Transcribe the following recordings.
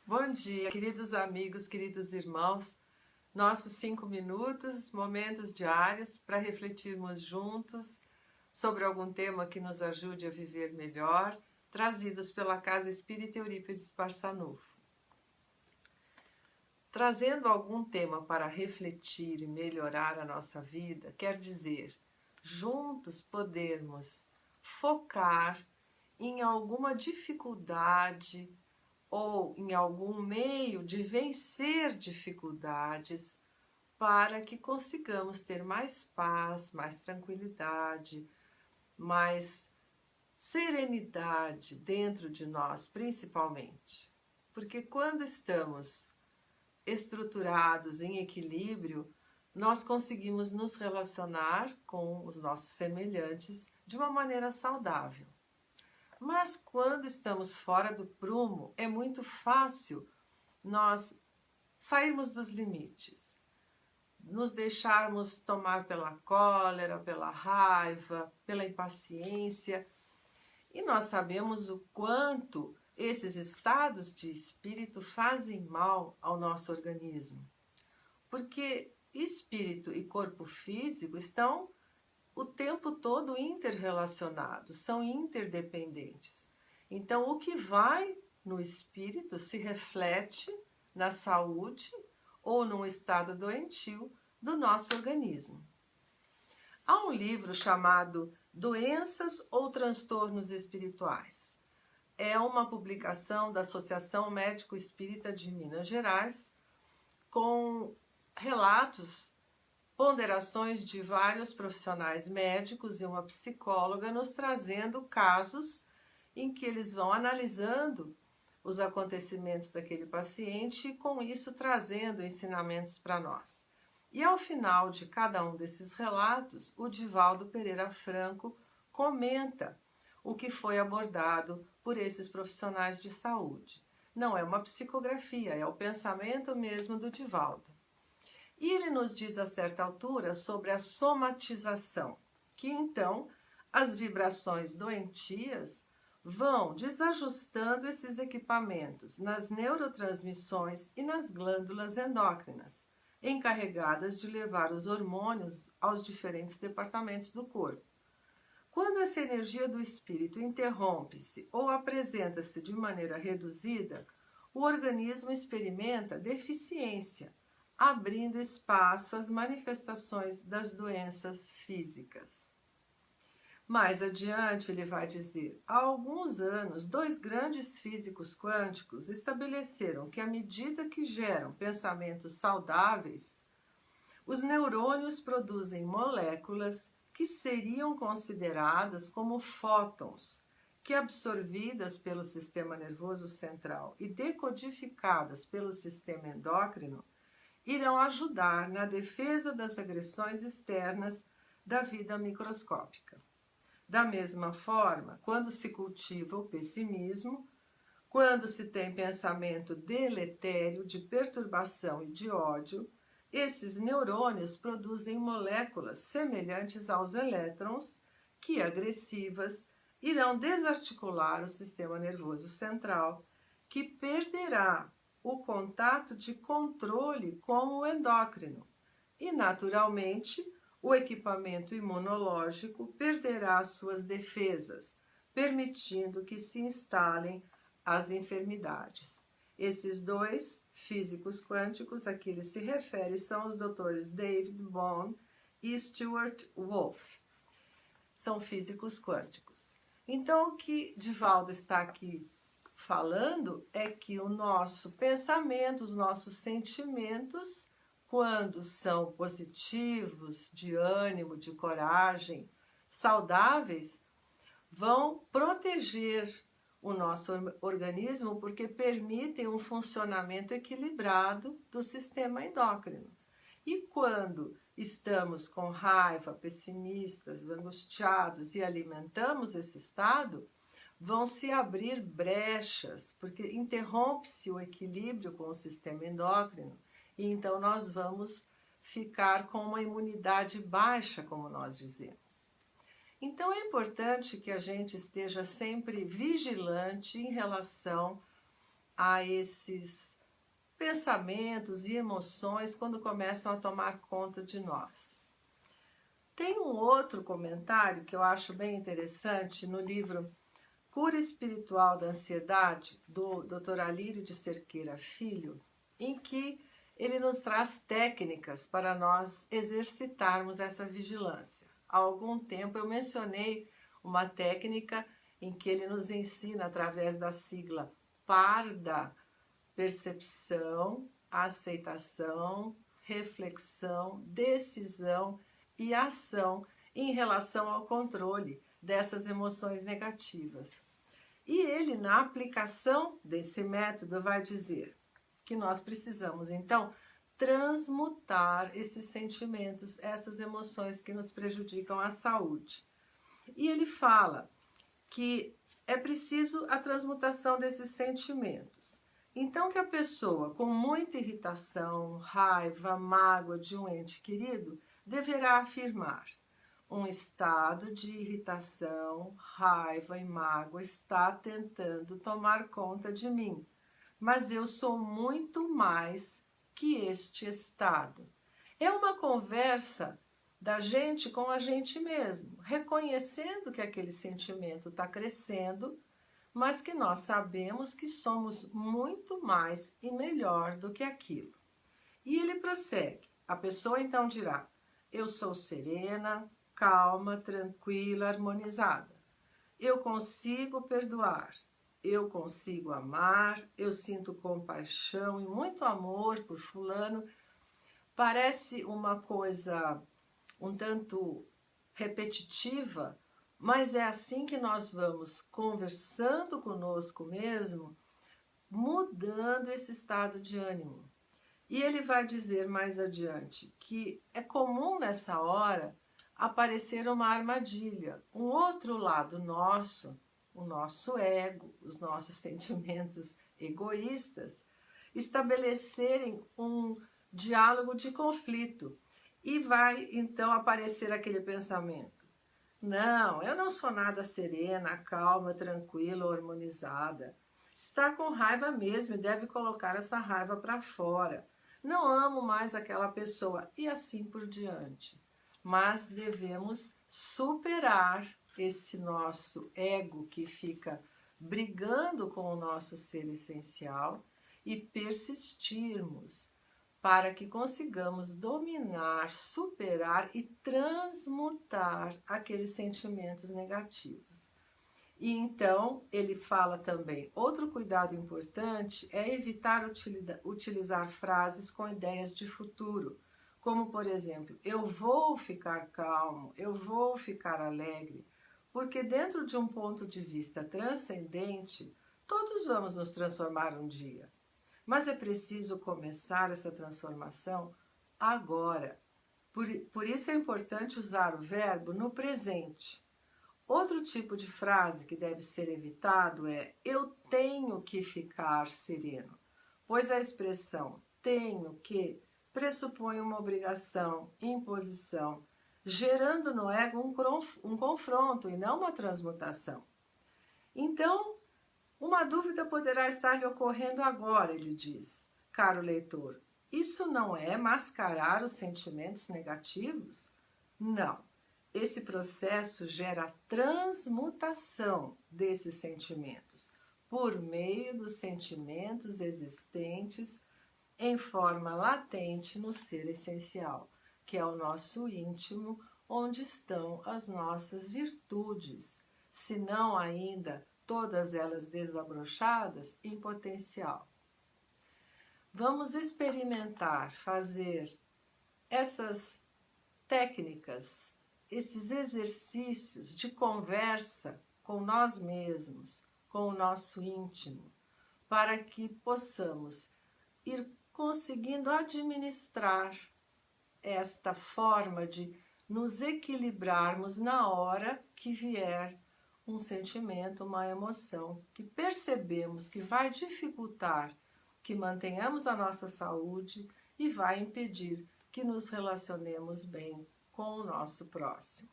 Bom dia, queridos amigos, queridos irmãos. Nossos 5 minutos, momentos diários para refletirmos juntos sobre algum tema que nos ajude a viver melhor, trazidos pela Casa Espírita Eurípides Barçanufo. Trazendo algum tema para refletir e melhorar a nossa vida, quer dizer, juntos podermos focar em alguma dificuldade ou em algum meio de vencer dificuldades para que consigamos ter mais paz, mais tranquilidade, mais serenidade dentro de nós, principalmente. Porque quando estamos estruturados em equilíbrio, nós conseguimos nos relacionar com os nossos semelhantes de uma maneira saudável. Mas quando estamos fora do prumo, é muito fácil nós sairmos dos limites, nos deixarmos tomar pela cólera, pela raiva, pela impaciência. E nós sabemos o quanto esses estados de espírito fazem mal ao nosso organismo. Porque espírito e corpo físico estão o tempo todo interrelacionados, são interdependentes. Então, o que vai no espírito se reflete na saúde ou num estado doentio do nosso organismo. Há um livro chamado Doenças ou Transtornos Espirituais. É uma publicação da Associação Médico Espírita de Minas Gerais, com relatos, ponderações de vários profissionais médicos e uma psicóloga nos trazendo casos em que eles vão analisando os acontecimentos daquele paciente e com isso trazendo ensinamentos para nós. E ao final de cada um desses relatos, o Divaldo Pereira Franco comenta o que foi abordado por esses profissionais de saúde. Não é uma psicografia, é o pensamento mesmo do Divaldo. E ele nos diz a certa altura sobre a somatização, que então as vibrações doentias vão desajustando esses equipamentos nas neurotransmissões e nas glândulas endócrinas, encarregadas de levar os hormônios aos diferentes departamentos do corpo. Quando essa energia do espírito interrompe-se ou apresenta-se de maneira reduzida, o organismo experimenta deficiência, abrindo espaço às manifestações das doenças físicas. Mais adiante ele vai dizer, há alguns anos, 2 grandes físicos quânticos estabeleceram que à medida que geram pensamentos saudáveis, os neurônios produzem moléculas que seriam consideradas como fótons, que absorvidas pelo sistema nervoso central e decodificadas pelo sistema endócrino, irão ajudar na defesa das agressões externas da vida microscópica. Da mesma forma, quando se cultiva o pessimismo, quando se tem pensamento deletério, de perturbação e de ódio, esses neurônios produzem moléculas semelhantes aos elétrons que, agressivas, irão desarticular o sistema nervoso central, que perderá o contato de controle com o endócrino e, naturalmente, o equipamento imunológico perderá suas defesas, permitindo que se instalem as enfermidades. Esses 2 físicos quânticos a que ele se refere são os doutores David Bohm e Stuart Wolff. São físicos quânticos. Então, o que Divaldo está aqui falando é que o nosso pensamento, os nossos sentimentos, quando são positivos, de ânimo, de coragem, saudáveis, vão proteger o nosso organismo porque permitem um funcionamento equilibrado do sistema endócrino. E quando estamos com raiva, pessimistas, angustiados e alimentamos esse estado, vão se abrir brechas, porque interrompe-se o equilíbrio com o sistema endócrino, e então nós vamos ficar com uma imunidade baixa, como nós dizemos. Então é importante que a gente esteja sempre vigilante em relação a esses pensamentos e emoções quando começam a tomar conta de nós. Tem um outro comentário que eu acho bem interessante no livro Cura Espiritual da Ansiedade, do Dr. Alírio de Cerqueira Filho, em que ele nos traz técnicas para nós exercitarmos essa vigilância. Há algum tempo eu mencionei uma técnica em que ele nos ensina, através da sigla PARDA, percepção, aceitação, reflexão, decisão e ação em relação ao controle dessas emoções negativas. E ele, na aplicação desse método, vai dizer que nós precisamos, então, transmutar esses sentimentos, essas emoções que nos prejudicam a saúde. E ele fala que é preciso a transmutação desses sentimentos. Então, que a pessoa com muita irritação, raiva, mágoa de um ente querido deverá afirmar: um estado de irritação, raiva e mágoa está tentando tomar conta de mim, mas eu sou muito mais que este estado. É uma conversa da gente com a gente mesmo, reconhecendo que aquele sentimento está crescendo, mas que nós sabemos que somos muito mais e melhor do que aquilo. E ele prossegue. A pessoa então dirá: eu sou serena, calma, tranquila, harmonizada. Eu consigo perdoar. Eu consigo amar. Eu sinto compaixão e muito amor por fulano. Parece uma coisa um tanto repetitiva, mas é assim que nós vamos conversando conosco mesmo, mudando esse estado de ânimo. E ele vai dizer mais adiante que é comum nessa hora aparecer uma armadilha, um outro lado nosso, o nosso ego, os nossos sentimentos egoístas, estabelecerem um diálogo de conflito. E vai então aparecer aquele pensamento: não, eu não sou nada serena, calma, tranquila ou harmonizada. Está com raiva mesmo e deve colocar essa raiva para fora. Não amo mais aquela pessoa e assim por diante. Mas devemos superar esse nosso ego que fica brigando com o nosso ser essencial e persistirmos para que consigamos dominar, superar e transmutar aqueles sentimentos negativos. E então ele fala também, outro cuidado importante é evitar utilizar frases com ideias de futuro, como por exemplo, eu vou ficar calmo, eu vou ficar alegre, porque dentro de um ponto de vista transcendente, todos vamos nos transformar um dia. Mas é preciso começar essa transformação agora. Por isso é importante usar o verbo no presente. Outro tipo de frase que deve ser evitado é eu tenho que ficar sereno, pois a expressão tenho que pressupõe uma obrigação, imposição, gerando no ego um confronto e não uma transmutação. Então, uma dúvida poderá estar lhe ocorrendo agora, ele diz. Caro leitor, isso não é mascarar os sentimentos negativos? Não. Esse processo gera transmutação desses sentimentos por meio dos sentimentos existentes em forma latente no ser essencial, que é o nosso íntimo, onde estão as nossas virtudes, se não ainda todas elas desabrochadas em potencial. Vamos experimentar, fazer essas técnicas, esses exercícios de conversa com nós mesmos, com o nosso íntimo, para que possamos ir conseguindo administrar esta forma de nos equilibrarmos na hora que vier um sentimento, uma emoção que percebemos que vai dificultar que mantenhamos a nossa saúde e vai impedir que nos relacionemos bem com o nosso próximo.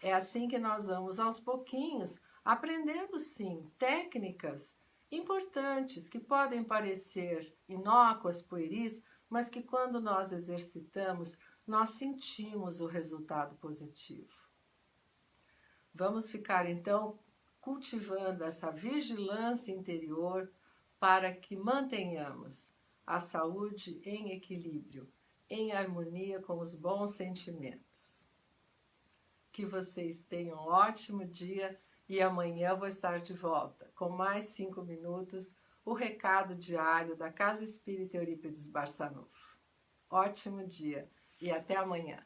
É assim que nós vamos aos pouquinhos aprendendo sim técnicas importantes, que podem parecer inócuas, pueris, mas que quando nós exercitamos, nós sentimos o resultado positivo. Vamos ficar então cultivando essa vigilância interior para que mantenhamos a saúde em equilíbrio, em harmonia com os bons sentimentos. Que vocês tenham um ótimo dia e amanhã eu vou estar de volta com mais 5 minutos, o recado diário da Casa Espírita Eurípides Barçanufo. Ótimo dia e até amanhã.